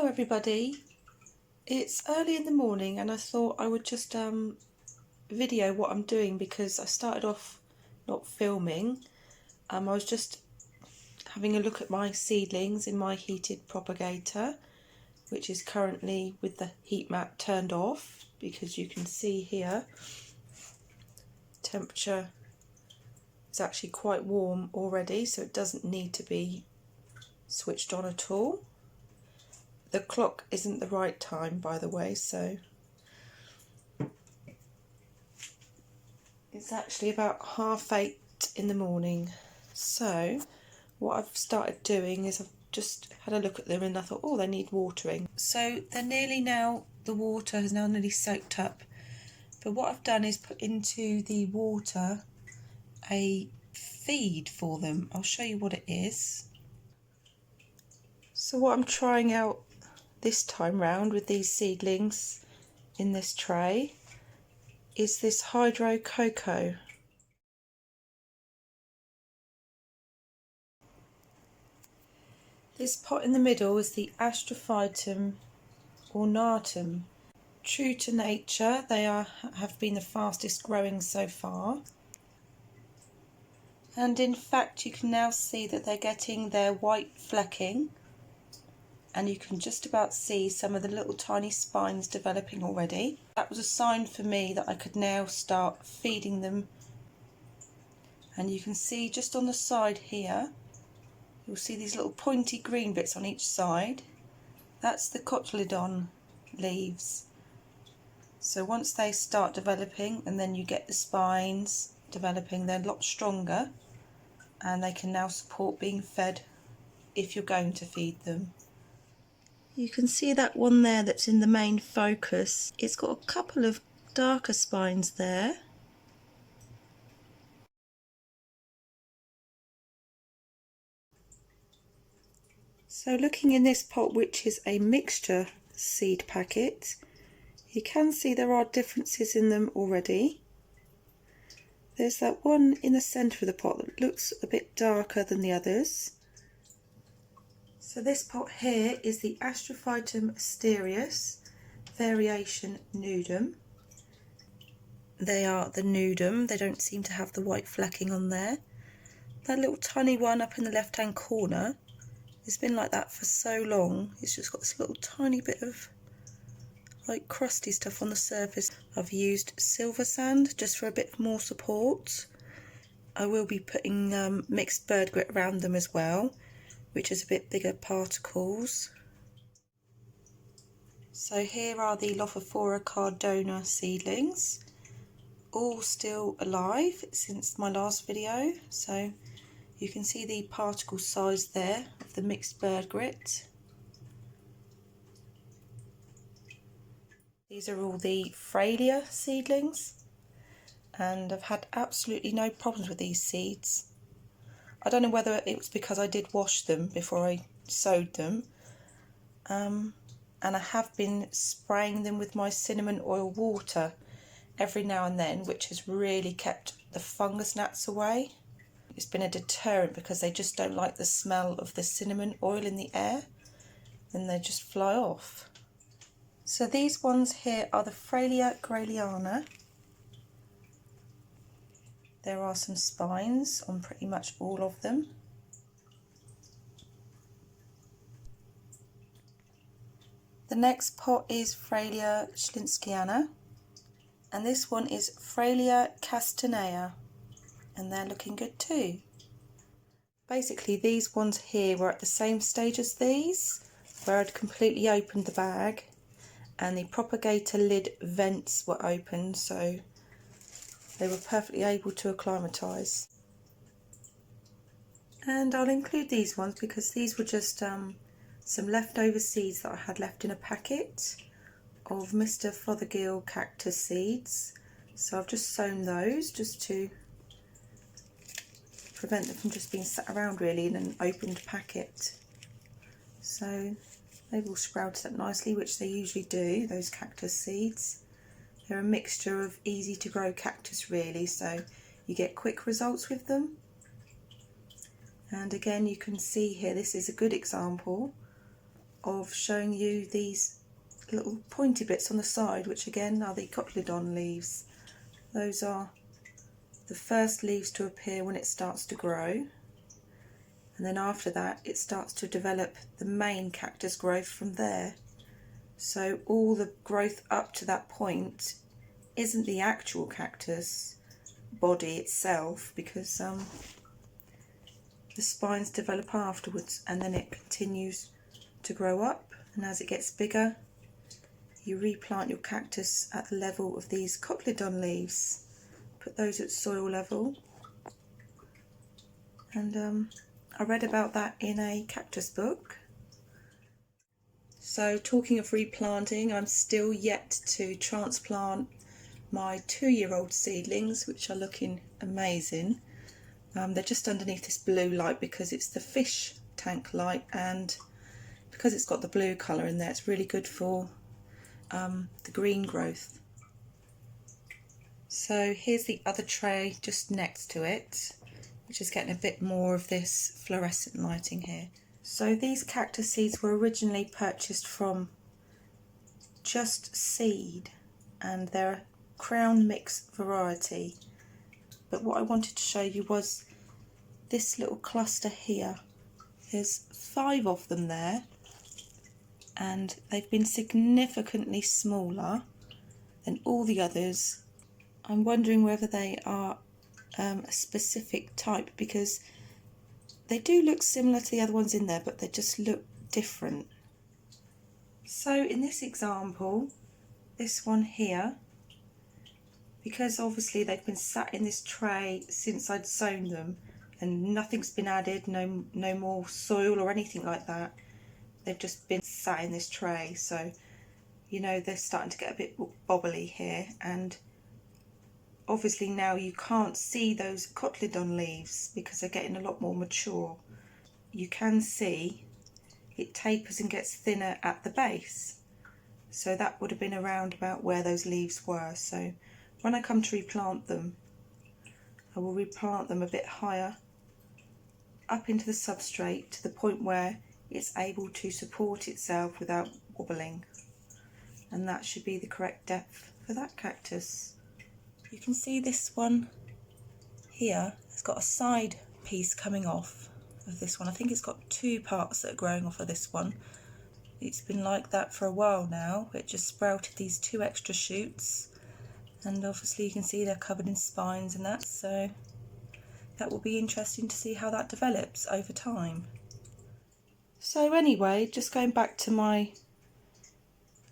everybody, it's early in the morning and I thought I would just video what I'm doing because I started off not filming. I was just having a look at my seedlings in my heated propagator, which is currently with the heat mat turned off because you can see here temperature is actually quite warm already, so it doesn't need to be switched on at all. The clock isn't the right time, by the way, so it's actually about 8:30 in the morning. So what I've started doing is I've just had a look at them and I thought, oh, they need watering. So they're nearly now, the water has now nearly soaked up. But what I've done is put into the water a feed for them. I'll show you what it is. So what I'm trying out this time round with these seedlings in this tray is this hydro cocoa. This pot in the middle is the Astrophytum ornatum. True to nature, they have been the fastest growing so far. And in fact you can now see that they're getting their white flecking, and you can just about see some of the little tiny spines developing already. That was a sign for me that I could now start feeding them. And you can see just on the side here, you'll see these little pointy green bits on each side. That's the cotyledon leaves. So once they start developing and then you get the spines developing, they're a lot stronger and they can now support being fed if you're going to feed them. You can see that one there that's in the main focus. It's got a couple of darker spines there. So looking in this pot, which is a mixture seed packet, you can see there are differences in them already. There's that one in the centre of the pot that looks a bit darker than the others. So this pot here is the Astrophytum asterius variation nudum. They are the nudum, they don't seem to have the white flecking on there. That little tiny one up in the left hand corner, it's been like that for so long, it's just got this little tiny bit of like crusty stuff on the surface. I've used silver sand just for a bit more support. I will be putting mixed bird grit around them as well, which is a bit bigger particles. So here are the Lophophora cardona seedlings, all still alive since my last video. So you can see the particle size there of the mixed bird grit. These are all the Frailea seedlings, and I've had absolutely no problems with these seeds. I don't know whether it was because I did wash them before I sowed them, and I have been spraying them with my cinnamon oil water every now and then, which has really kept the fungus gnats away. It's been a deterrent because they just don't like the smell of the cinnamon oil in the air, and they just fly off. So these ones here are the Frailea graliana. There are some spines on pretty much all of them. The next pot is Frailea schlinskiana, and this one is Frailea castanea, and they're looking good too. Basically these ones here were at the same stage as these, where I'd completely opened the bag and the propagator lid vents were open, so they were perfectly able to acclimatise. And I'll include these ones because these were just some leftover seeds that I had left in a packet of Mr. Fothergill cactus seeds. So I've just sown those just to prevent them from just being sat around really in an opened packet. So they've all sprouted up nicely, which they usually do, those cactus seeds. They're a mixture of easy to grow cactus really, so you get quick results with them. And again you can see here, this is a good example of showing you these little pointy bits on the side, which again are the cotyledon leaves. Those are the first leaves to appear when it starts to grow, and then after that it starts to develop the main cactus growth from there. So all the growth up to that point isn't the actual cactus body itself, because the spines develop afterwards, and then it continues to grow up, and as it gets bigger you replant your cactus at the level of these cotyledon leaves. Put those at soil level, and I read about that in a cactus book. So talking of replanting, I'm still yet to transplant my 2-year-old seedlings, which are looking amazing. They're just underneath this blue light because it's the fish tank light, and because it's got the blue colour in there, it's really good for the green growth. So here's the other tray just next to it, which is getting a bit more of this fluorescent lighting here. So these cactus seeds were originally purchased from Just Seed, and they're a crown mix variety. But what I wanted to show you was this little cluster here. There's 5 of them there, and they've been significantly smaller than all the others. I'm wondering whether they are a specific type, because they do look similar to the other ones in there, but they just look different. So in this example, this one here, because obviously they've been sat in this tray since I'd sown them and nothing's been added, no more soil or anything like that, they've just been sat in this tray. So you know they're starting to get a bit bobbly here, and obviously now you can't see those cotyledon leaves because they're getting a lot more mature. You can see it tapers and gets thinner at the base, so that would have been around about where those leaves were. So when I come to replant them, I will replant them a bit higher up into the substrate to the point where it's able to support itself without wobbling, and that should be the correct depth for that cactus. You can see this one here has got a side piece coming off of this one. I think it's got 2 parts that are growing off of this one. It's been like that for a while now. It just sprouted these 2 extra shoots, and obviously you can see they're covered in spines and that, so that will be interesting to see how that develops over time. So anyway, just going back to my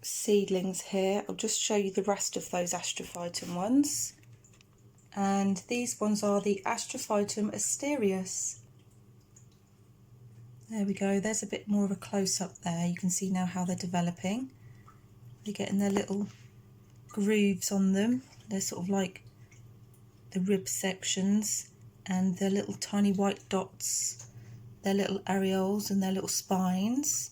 seedlings here, I'll just show you the rest of those Astrophytum ones. And these ones are the Astrophytum asterius. There we go, there's a bit more of a close-up there. You can see now how they're developing. They're getting their little grooves on them. They're sort of like the rib sections, and their little tiny white dots, their little areoles and their little spines,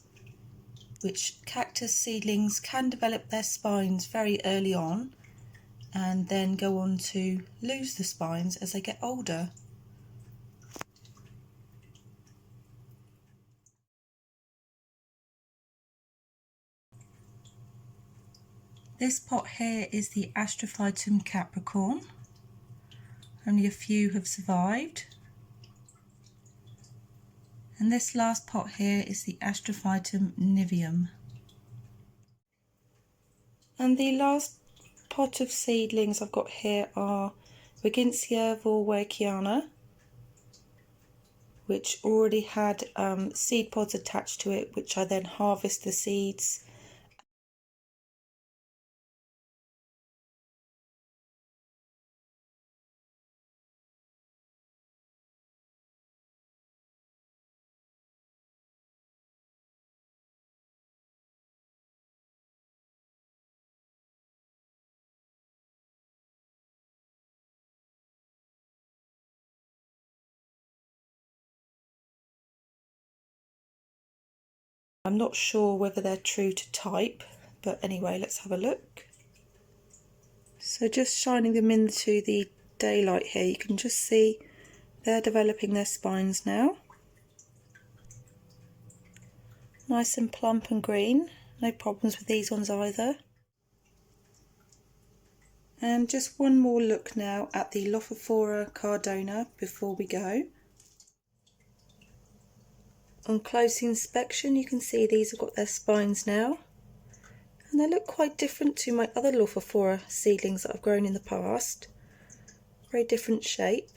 which cactus seedlings can develop their spines very early on and then go on to lose the spines as they get older. This pot here is the Astrophytum capricorn. Only a few have survived. And this last pot here is the Astrophytum niveum. And the last pot of seedlings I've got here are Reginsia vorwerkiana, which already had seed pods attached to it, which I then harvest the seeds. I'm not sure whether they're true to type, but anyway, let's have a look. So just shining them into the daylight here, you can just see they're developing their spines now. Nice and plump and green, no problems with these ones either. And just one more look now at the Lophophora cardona before we go. On close inspection you can see these have got their spines now, and they look quite different to my other Lophophora seedlings that I've grown in the past. Very different shape.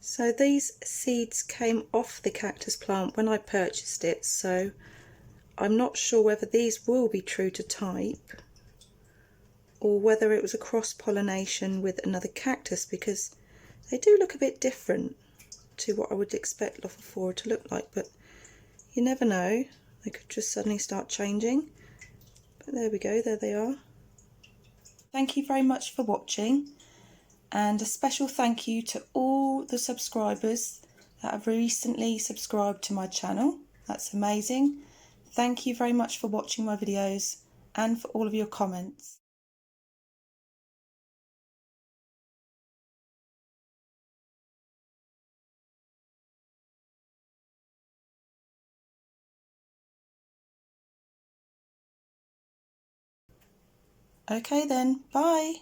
So these seeds came off the cactus plant when I purchased it, so I'm not sure whether these will be true to type or whether it was a cross-pollination with another cactus, because they do look a bit different to what I would expect Lophophora to look like, but you never know, they could just suddenly start changing. But there we go, there they are. Thank you very much for watching, and a special thank you to all the subscribers that have recently subscribed to my channel. That's amazing. Thank you very much for watching my videos and for all of your comments. Okay then, bye.